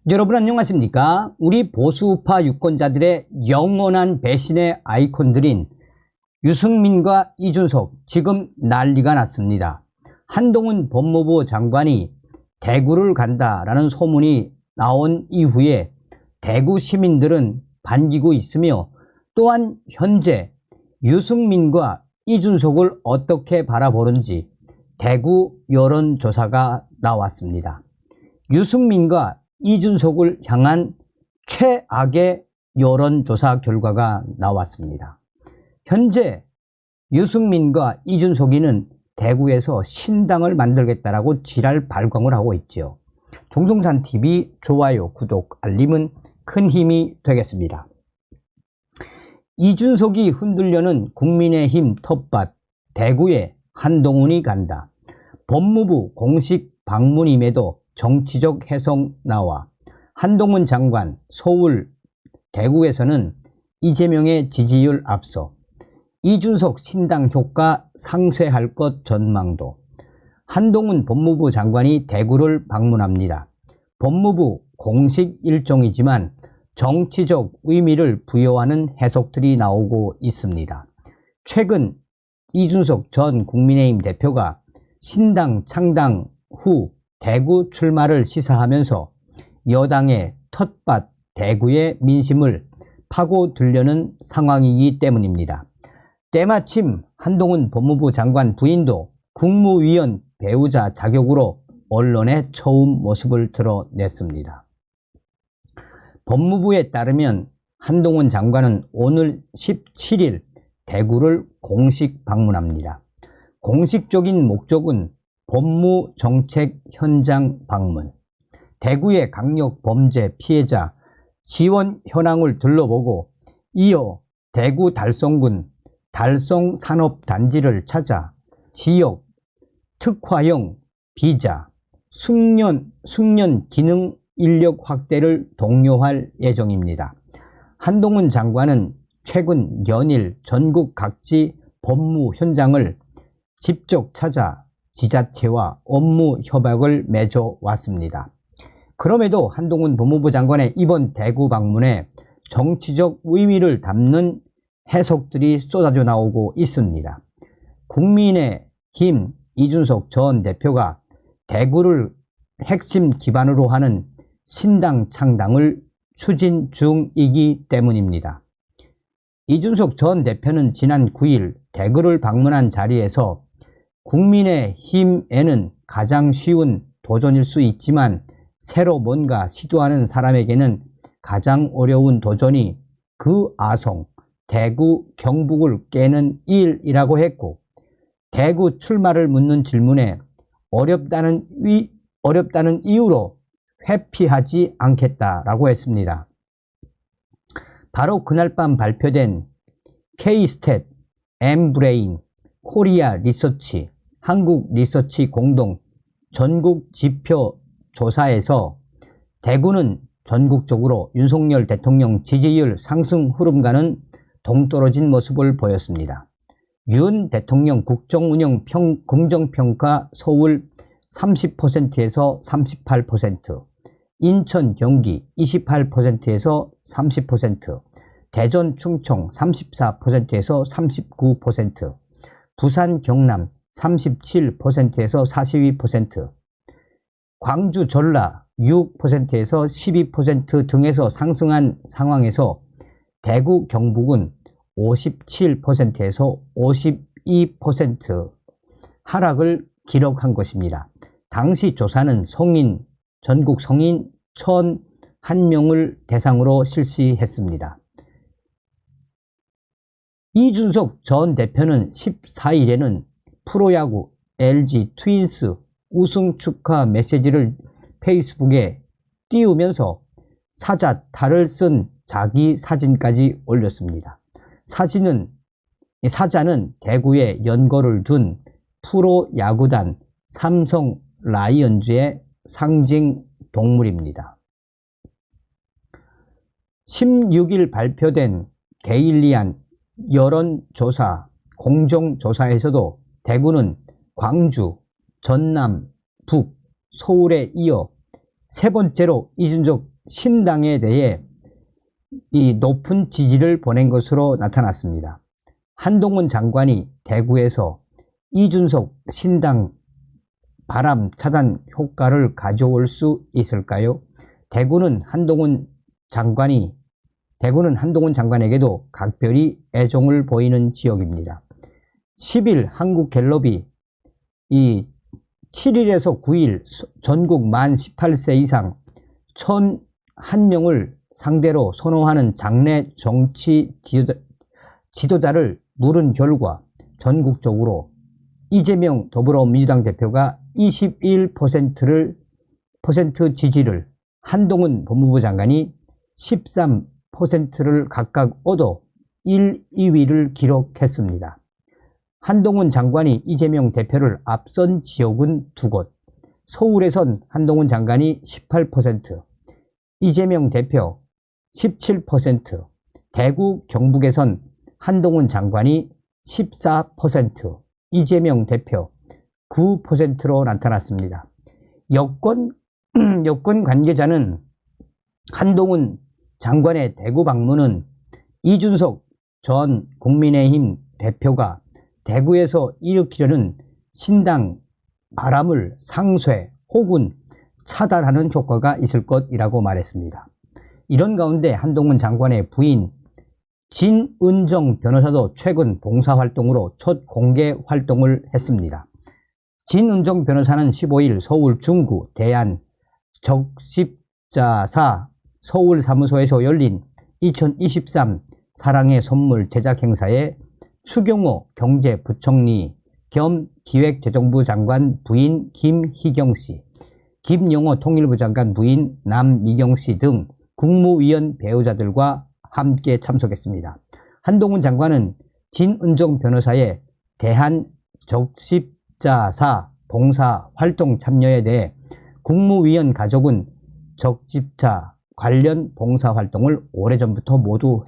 여러분 안녕하십니까? 우리 보수우파 유권자들의 영원한 배신의 아이콘들인 유승민과 이준석, 지금 난리가 났습니다. 한동훈 법무부 장관이 대구를 간다라는 소문이 나온 이후에 대구 시민들은 반기고 있으며, 또한 현재 유승민과 이준석을 어떻게 바라보는지 대구 여론조사가 나왔습니다. 유승민과 이준석을 향한 최악의 여론조사 결과가 나왔습니다. 현재 유승민과 이준석이는 대구에서 신당을 만들겠다라고 지랄 발광을 하고 있지요. 종송산TV 좋아요, 구독, 알림은 큰 힘이 되겠습니다. 이준석이 흔들려는 국민의힘 텃밭 대구에 한동훈이 간다. 법무부 공식 방문임에도 정치적 해석 나와 한동훈 장관 서울 대구에서는 이재명의 지지율 앞서 이준석 신당 효과 상쇄할 것 전망도. 한동훈 법무부 장관이 대구를 방문합니다. 법무부 공식 일정이지만 정치적 의미를 부여하는 해석들이 나오고 있습니다. 최근 이준석 전 국민의힘 대표가 신당 창당 후 대구 출마를 시사하면서 여당의 텃밭 대구의 민심을 파고들려는 상황이기 때문입니다. 때마침 한동훈 법무부 장관 부인도 국무위원 배우자 자격으로 언론에 처음 모습을 드러냈습니다. 법무부에 따르면 한동훈 장관은 오늘 17일 대구를 공식 방문합니다. 공식적인 목적은 법무정책 현장 방문, 대구의 강력 범죄 피해자 지원 현황을 둘러보고 이어 대구 달성군 달성산업단지를 찾아 지역 특화형 비자, 숙련 기능 인력 확대를 독려할 예정입니다. 한동훈 장관은 최근 연일 전국 각지 법무 현장을 직접 찾아 지자체와 업무 협약을 맺어 왔습니다. 그럼에도 한동훈 법무부 장관의 이번 대구 방문에 정치적 의미를 담는 해석들이 쏟아져 나오고 있습니다. 국민의힘 이준석 전 대표가 대구를 핵심 기반으로 하는 신당 창당을 추진 중이기 때문입니다. 이준석 전 대표는 지난 9일 대구를 방문한 자리에서 국민의힘에는 가장 쉬운 도전일 수 있지만 새로 뭔가 시도하는 사람에게는 가장 어려운 도전이 그 아성 대구 경북을 깨는 일이라고 했고, 대구 출마를 묻는 질문에 어렵다는 이유로 회피하지 않겠다라고 했습니다. 바로 그날 밤 발표된 K-스탯, 엠브레인, 코리아 리서치, 한국 리서치 공동 전국 지표 조사에서 대구는 전국적으로 윤석열 대통령 지지율 상승 흐름과는 동떨어진 모습을 보였습니다. 윤 대통령 국정운영 긍정평가 서울 30%에서 38%, 인천 경기 28%에서 30%, 대전 충청 34%에서 39%, 부산 경남 37%에서 42%, 광주 전라 6%에서 12% 등에서 상승한 상황에서 대구 경북은 57%에서 52% 하락을 기록한 것입니다. 당시 조사는 전국 성인 1,001명을 대상으로 실시했습니다. 이준석 전 대표는 14일에는 프로야구 LG 트윈스 우승 축하 메시지를 페이스북에 띄우면서 사자탈을 쓴 자기 사진까지 올렸습니다. 사자는 대구에 연고를 둔 프로야구단 삼성 라이언즈의 상징 동물입니다. 16일 발표된 데일리안 여론조사 공정조사에서도 대구는 광주, 전남, 북, 서울에 이어 세 번째로 이준석 신당에 대해 이 높은 지지를 보낸 것으로 나타났습니다. 한동훈 장관이 대구에서 이준석 신당 바람 차단 효과를 가져올 수 있을까요? 대구는 한동훈 장관에게도 각별히 애정을 보이는 지역입니다. 10일 한국갤럽이 이 7일에서 9일 전국 만 18세 이상 1,001명을 상대로 선호하는 장래 정치 지도자를 물은 결과 전국적으로 이재명 더불어민주당 대표가 21% 지지를, 한동훈 법무부 장관이 13%를 각각 얻어 1, 2위를 기록했습니다. 한동훈 장관이 이재명 대표를 앞선 지역은 두 곳. 서울에선 한동훈 장관이 18%, 이재명 대표 17%, 대구 경북에선 한동훈 장관이 14%, 이재명 대표 9%로 나타났습니다. 여권 관계자는 한동훈 장관의 대구 방문은 이준석 전 국민의힘 대표가 대구에서 일으키려는 신당 바람을 상쇄 혹은 차단하는 효과가 있을 것이라고 말했습니다. 이런 가운데 한동훈 장관의 부인 진은정 변호사도 최근 봉사활동으로 첫 공개 활동을 했습니다. 진은정 변호사는 15일 서울 중구 대한적십자사 서울사무소에서 열린 2023 사랑의 선물 제작 행사에 추경호 경제부총리 겸 기획재정부 장관 부인 김희경씨, 김용호 통일부 장관 부인 남미경씨 등 국무위원 배우자들과 함께 참석했습니다. 한동훈 장관은 진은정 변호사의 대한적십자사 봉사활동 참여에 대해 국무위원 가족은 적십자 관련 봉사활동을 오래전부터 모두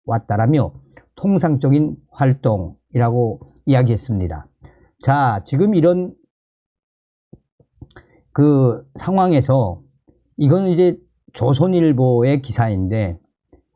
해왔다라며 통상적인 활동이라고 이야기했습니다. 자, 지금 이런 상황에서 이거는 이제 조선일보의 기사인데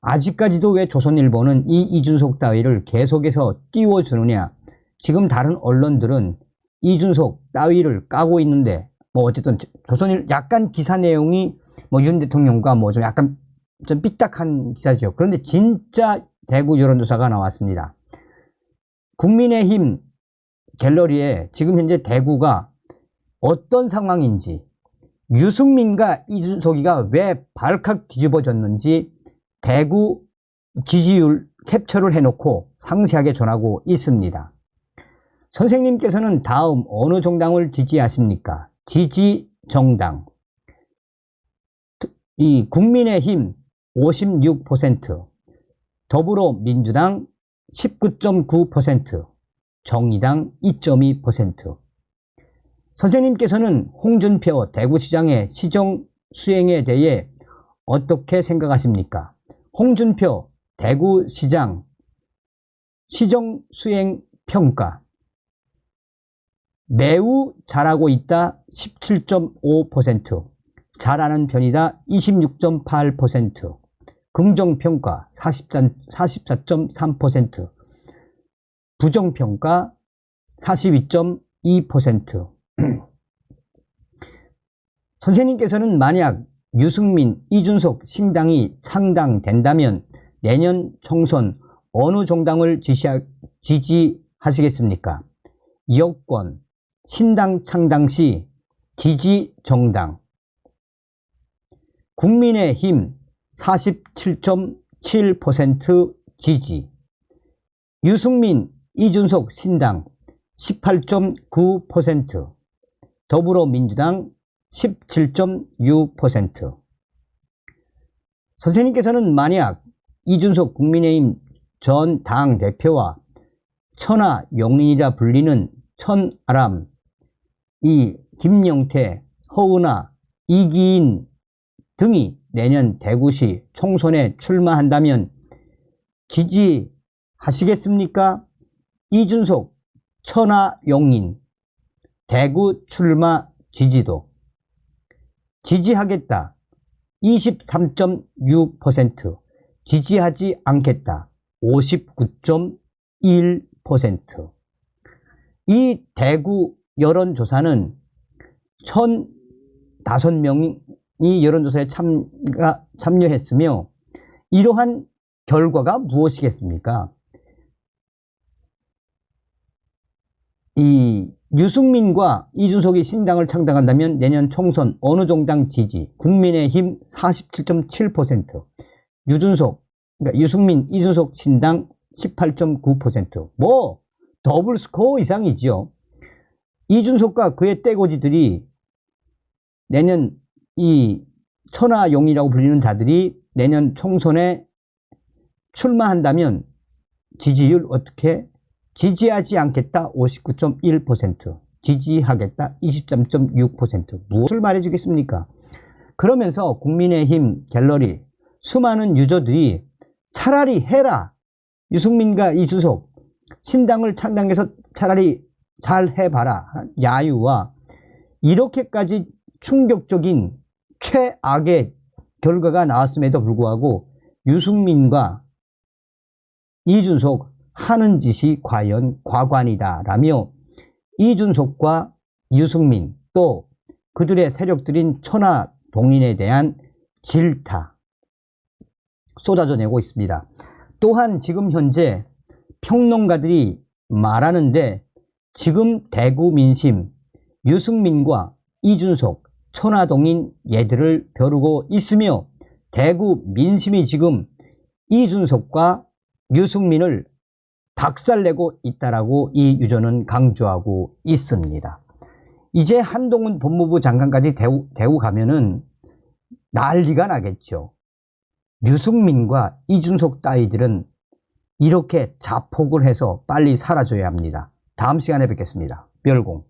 아직까지도 왜 조선일보는 이 이준석 따위를 계속해서 띄워주느냐. 지금 다른 언론들은 이준석 따위를 까고 있는데 뭐 어쨌든 약간 기사 내용이 뭐 윤 대통령과 뭐 좀 약간 좀 삐딱한 기사죠. 그런데 진짜 대구 여론조사가 나왔습니다. 국민의힘 갤러리에 지금 현재 대구가 어떤 상황인지, 유승민과 이준석이가 왜 발칵 뒤집어졌는지 대구 지지율 캡처를 해놓고 상세하게 전하고 있습니다. 선생님께서는 다음 어느 정당을 지지하십니까? 지지정당. 이 국민의힘 56%, 더불어민주당 19.9%, 정의당 2.2%. 선생님께서는 홍준표 대구시장의 시정 수행에 대해 어떻게 생각하십니까? 홍준표 대구시장 시정 수행 평가 매우 잘하고 있다 17.5%, 잘하는 편이다 26.8%, 긍정평가 44.3%, 부정평가 42.2%. 선생님께서는 만약 유승민, 이준석 신당이 창당된다면 내년 총선 어느 정당을 지지하시겠습니까? 여권, 신당 창당 시 지지정당. 국민의힘 47.7% 지지, 유승민, 이준석 신당 18.9%, 더불어민주당 17.6%. 선생님께서는 만약 이준석 국민의힘 전 당대표와 천하용인이라 불리는 천아람, 이 김영태, 허은하, 이기인 등이 내년 대구시 총선에 출마한다면 지지하시겠습니까? 이준석, 천하용인, 대구 출마 지지도. 지지하겠다 23.6%, 지지하지 않겠다 59.1%. 이 대구 여론조사는 1,005명이 여론조사에 참여했으며 이러한 결과가 무엇이겠습니까? 이 유승민과 이준석이 신당을 창당한다면 내년 총선 어느 정당 지지, 국민의힘 47.7%, 그러니까 유승민, 이준석 신당 18.9%, 뭐 더블 스코어 이상이지요. 이준석과 그의 떼고지들이 내년 이 천하용이라고 불리는 자들이 내년 총선에 출마한다면 지지율 어떻게? 지지하지 않겠다 59.1%, 지지하겠다 23.6%. 무엇을 말해주겠습니까? 그러면서 국민의힘 갤러리 수많은 유저들이 차라리 해라, 유승민과 이준석 신당을 창당해서 차라리 잘 해봐라, 야유와 이렇게까지 충격적인 최악의 결과가 나왔음에도 불구하고 유승민과 이준석 하는 짓이 과연 과관이다 라며 이준석과 유승민 또 그들의 세력들인 천하동인에 대한 질타 쏟아져 내고 있습니다. 또한 지금 현재 평론가들이 말하는데 지금 대구 민심 유승민과 이준석 천하동인 얘들을 벼르고 있으며 대구 민심이 지금 이준석과 유승민을 박살내고 있다라고 이 유저는 강조하고 있습니다. 이제 한동훈 법무부 장관까지 대우 가면은 난리가 나겠죠. 유승민과 이준석 따위들은 이렇게 자폭을 해서 빨리 사라져야 합니다. 다음 시간에 뵙겠습니다. 멸공.